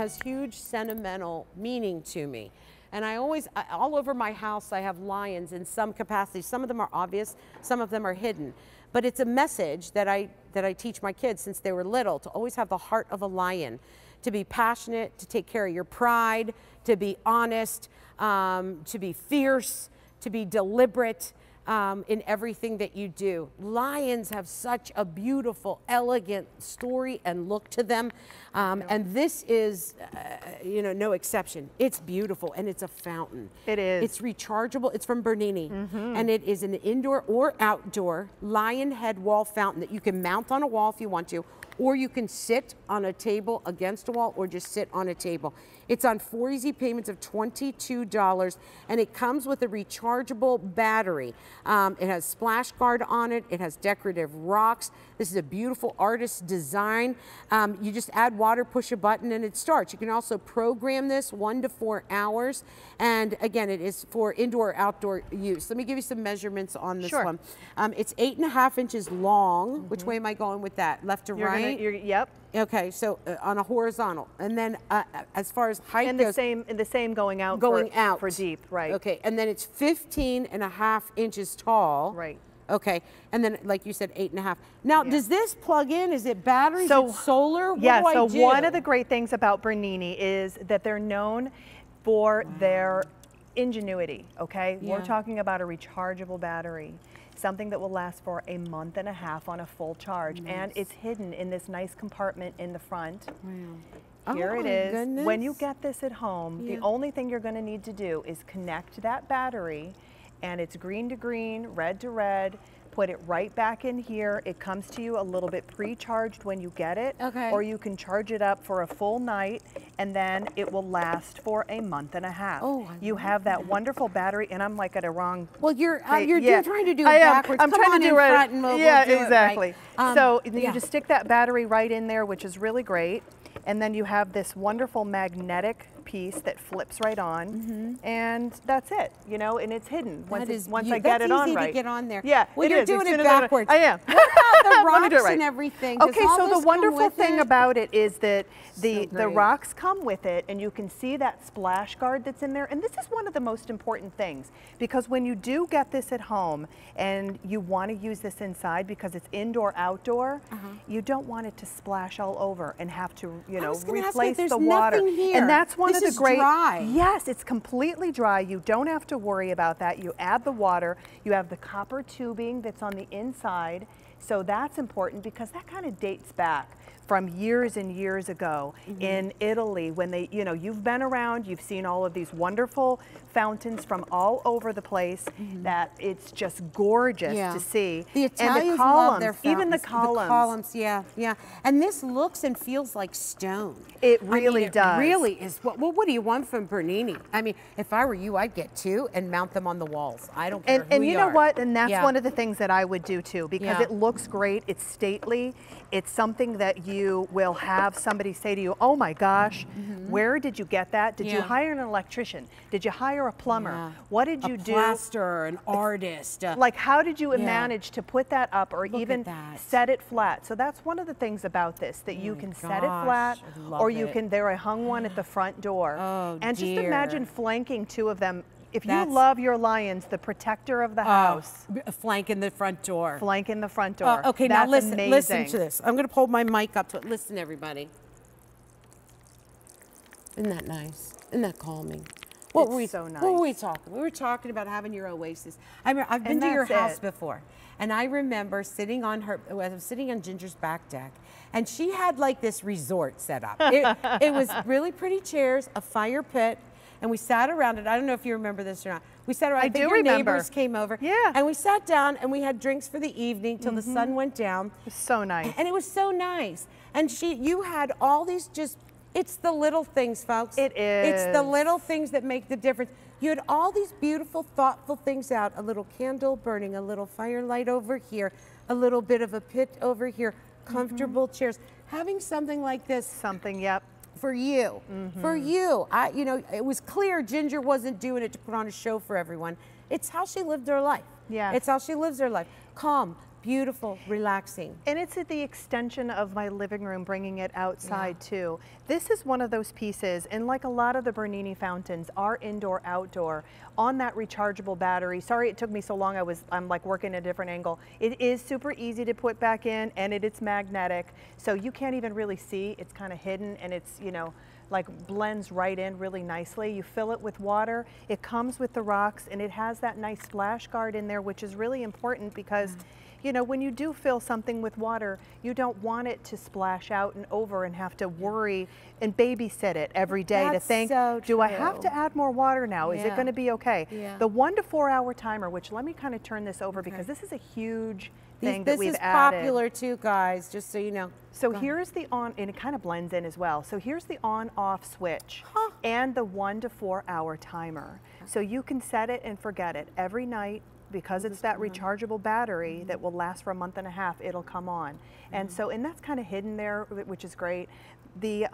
has huge sentimental meaning to me. And all over my house, I have lions in some capacity. Some of them are obvious, some of them are hidden. But it's a message that I teach my kids since they were little, to always have the heart of a lion, to be passionate, to take care of your pride, to be honest, to be fierce, to be deliberate in everything that you do. Lions have such a beautiful, elegant story and look to them. And this is, you know, no exception. It's beautiful and it's a fountain. It is. It's rechargeable. It's from Bernini. And it is an indoor or outdoor lion head wall fountain that you can mount on a wall if you want to, or you can sit on a table against a wall or just sit on a table. It's on 4 easy payments of $22, and it comes with a rechargeable battery. It has splash guard on it. It has decorative rocks. This is a beautiful artist design. You just add water, push a button, and it starts. You can also program this 1 to 4 hours. And again, it is for indoor or outdoor use. Let me give you some measurements on this one. It's 8.5 inches long. Which way am I going with that? Left to right? Yep. Okay, so on a horizontal, and then as far as height and goes, the same going out for deep, right? Okay, and then it's 15.5 inches tall, right? Okay, and then like you said, 8.5. Now, does this plug in? Is it batteries? So, is it solar? What do I do? One of the great things about Bernini is that they're known for their ingenuity. Okay, we're talking about a rechargeable battery. Something that will last for a month and a half on a full charge. And it's hidden in this nice compartment in the front. Here it is. Goodness. When you get this at home, the only thing you're going to need to do is connect that battery, and it's green to green, red to red. Put it right back in here. It comes to you a little bit pre-charged when you get it, or you can charge it up for a full night, and then it will last for a month and a half. You have that wonderful battery, and I'm like at a wrong. Well, you're trying to do it backwards. I'm trying to do it. Yeah, exactly. So you just stick that battery right in there, which is really great, and then you have this wonderful magnetic piece that flips right on, and that's it, you know, and it's hidden once I get it on right. Easy to get on there. Yeah, well, you're doing it backwards. I am. What about the rocks and everything? Okay, so the wonderful thing about it is that the rocks come with it, and you can see that splash guard that's in there. And this is one of the most important things, because when you do get this at home and you want to use this inside because it's indoor outdoor, you don't want it to splash all over and have to, you know, replace the water. And that's one of the great. Dry. Yes, it's completely dry. You don't have to worry about that. You add the water. You have the copper tubing that's on the inside. So that's important because that kind of dates back from years and years ago in Italy when they, you know, you've been around, you've seen all of these wonderful fountains from all over the place that it's just gorgeous to see. The Italians and the columns, love their fountains. even the columns. The columns, yeah. And this looks and feels like stone. It really does. It really is. Well, what do you want from Bernini? I mean, if I were you, I'd get 2 and mount them on the walls. I don't care And you know what? And that's one of the things that I would do too, because it looks great. It's stately. It's something that you will have somebody say to you, oh my gosh, where did you get that? Did you hire an electrician? Did you hire a plumber? What did you do? A plasterer, an artist. Like, how did you manage to put that up or even set it flat? So that's one of the things about this, that you can set it flat, or you can, there I hung one at the front door. And just imagine flanking 2 of them. If you love your lions, the protector of the house. Flank in the front door. Flank in the front door. Okay, now listen to this. I'm going to hold my mic up to it. Listen, everybody. Isn't that nice? Isn't that calming? What were we talking? We were talking about having your oasis. I've been to your house before, and I remember sitting on I was sitting on Ginger's back deck, and she had like this resort set up. It was really pretty chairs, a fire pit, and we sat around it. I don't know if you remember this or not. We sat around. I think your neighbors came over. Yeah. And we sat down and we had drinks for the evening till the sun went down. It was so nice. And it was so nice. And you had all these it's the little things, folks. It is. It's the little things that make the difference. You had all these beautiful, thoughtful things out. A little candle burning, a little firelight over here, a little bit of a pit over here, comfortable chairs. Having something like this. For you, you know, it was clear Ginger wasn't doing it to put on a show for everyone. It's how she lived her life. Yeah. It's how she lives her life. Calm, beautiful, relaxing. And it's at the extension of my living room, bringing it outside too. This is one of those pieces, and like a lot of the Bernini fountains, are indoor, outdoor, on that rechargeable battery. Sorry it took me so long, I'm like working at a different angle. It is super easy to put back in, and it's magnetic, so you can't even really see. It's kind of hidden, and it's, you know, like blends right in really nicely. You fill it with water, it comes with the rocks, and it has that nice splash guard in there, which is really important because you know, when you do fill something with water, you don't want it to splash out and over and have to worry and babysit it every day to think, do I have to add more water now? Is it going to be okay? The 1 to 4 hour timer, which let me kind of turn this over because this is a huge thing that we've added. This is popular too, guys, just so you know. So here's the on, and it kind of blends in as well. So here's the on-off switch and the 1 to 4 hour timer. So you can set it and forget it every night. Because it's that rechargeable battery that will last for a month and a half, it'll come on. And so, and that's kind of hidden there, which is great. The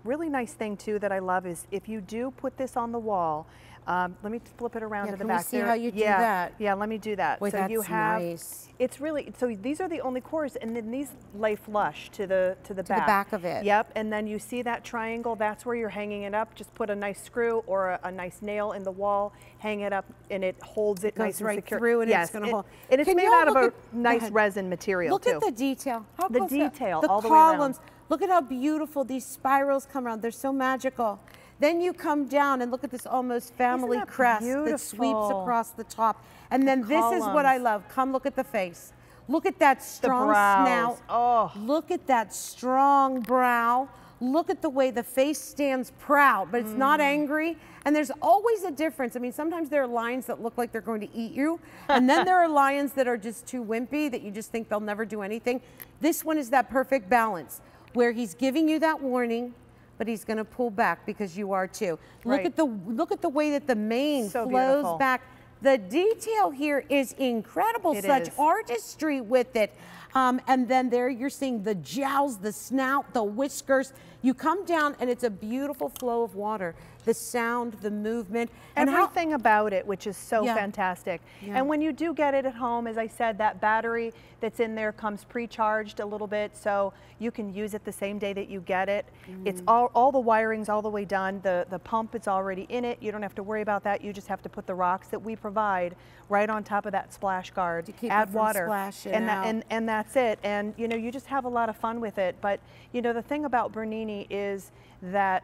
really nice thing too that I love is if you do put this on the wall, let me flip it around to the back. Can we see how you do that? Yeah, let me do that. Wait, so that's you have, nice. It's really, so these are the only cores, and then these lay flush to the back. To the back of it. Yep, and then you see that triangle, that's where you're hanging it up. Just put a nice screw or a nice nail in the wall, hang it up, and it holds it nice and secure. Through and it's going to hold. And it's made out of a nice resin material too. Look at the detail. The detail all the columns. way down. Look at how beautiful these spirals come around. They're so magical. Then you come down and look at this almost family crest that sweeps across the top. And then this is what I love. Come look at the face. Look at that strong snout. Oh. Look at that strong brow. Look at the way the face stands proud, but it's not angry. And there's always a difference. I mean, sometimes there are lions that look like they're going to eat you. And then there are lions that are just too wimpy that you just think they'll never do anything. This one is that perfect balance where he's giving you that warning, but he's going to pull back because you are too. Look at the way that the mane flows back. The detail here is incredible. Such artistry with it. And then there you're seeing the jowls, the snout, the whiskers. You come down and it's a beautiful flow of water. The sound, the movement. And everything about it, which is so fantastic. And when you do get it at home, as I said, that battery that's in there comes pre-charged a little bit, so you can use it the same day that you get it. It's all the wiring's all the way done. The pump is already in it. You don't have to worry about that. You just have to put the rocks that we provide right on top of that splash guard. To keep add water, and that's it. And you know, you just have a lot of fun with it. But you know, the thing about Bernini is that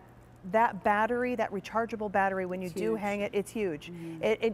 battery, that rechargeable battery, when you do hang it, it's huge.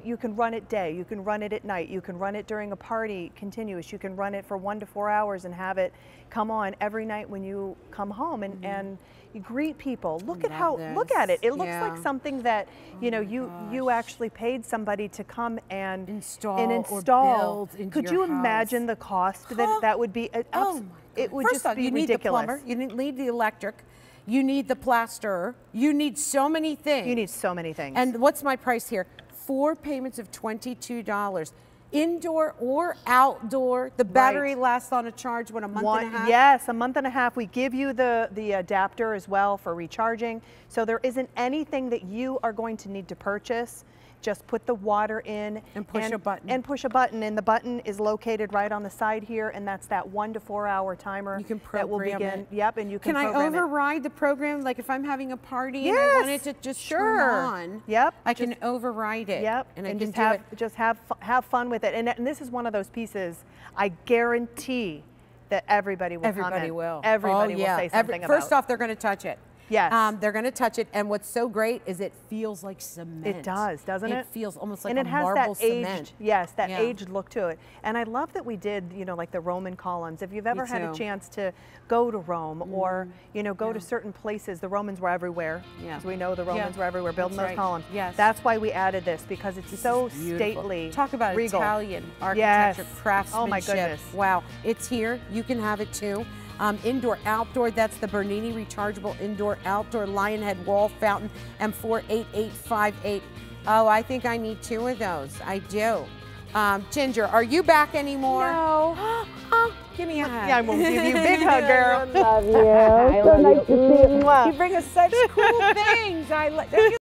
You can run it day, you can run it at night, you can run it during a party continuous, you can run it for 1 to 4 hours and have it come on every night when you come home and you greet people. Look at it. It looks like something that, you know, you actually paid somebody to come and install. Or build into Could you imagine the cost that would be? It would just be ridiculous. You need the plumber, you need the electric, you need the plasterer, you need so many things. You need so many things. And what's my price here? 4 payments of $22. Indoor or outdoor. The battery lasts on a charge, what, a month and a half? Yes, a month and a half. We give you the adapter as well for recharging. So there isn't anything that you are going to need to purchase. Just put the water in and push a button. And the button is located right on the side here, and that's that 1 to 4 hour timer. You can that will begin. Yep, and you can program I override the program? Like if I'm having a party and I want it to just turn on, I can override it. Yep, and I can just have fun with it. And this is one of those pieces I guarantee that everybody will comment. Everybody will say something about. First off, they're going to touch it. Yes. They're going to touch it, and what's so great is it feels like cement. It does, doesn't it? It feels almost like and a it has marble that aged, cement. Yes, that aged look to it. And I love that we did, you know, like the Roman columns. If you've ever had a chance to go to Rome or, you know, go to certain places, the Romans were everywhere. As we know, the Romans were everywhere building those columns. That's why we added this, because it's so stately. Talk about regal. Italian architecture, craftsmanship. Oh my goodness. Wow, it's here. You can have it too. Indoor, outdoor, that's the Bernini Rechargeable Indoor, Outdoor Lionhead Wall Fountain, M48858. Oh, I think I need 2 of those. I do. Ginger, are you back anymore? No. Give me a hug. Yeah, I won't give you a big hug, girl. I love you. So nice to see you. You bring us such cool things.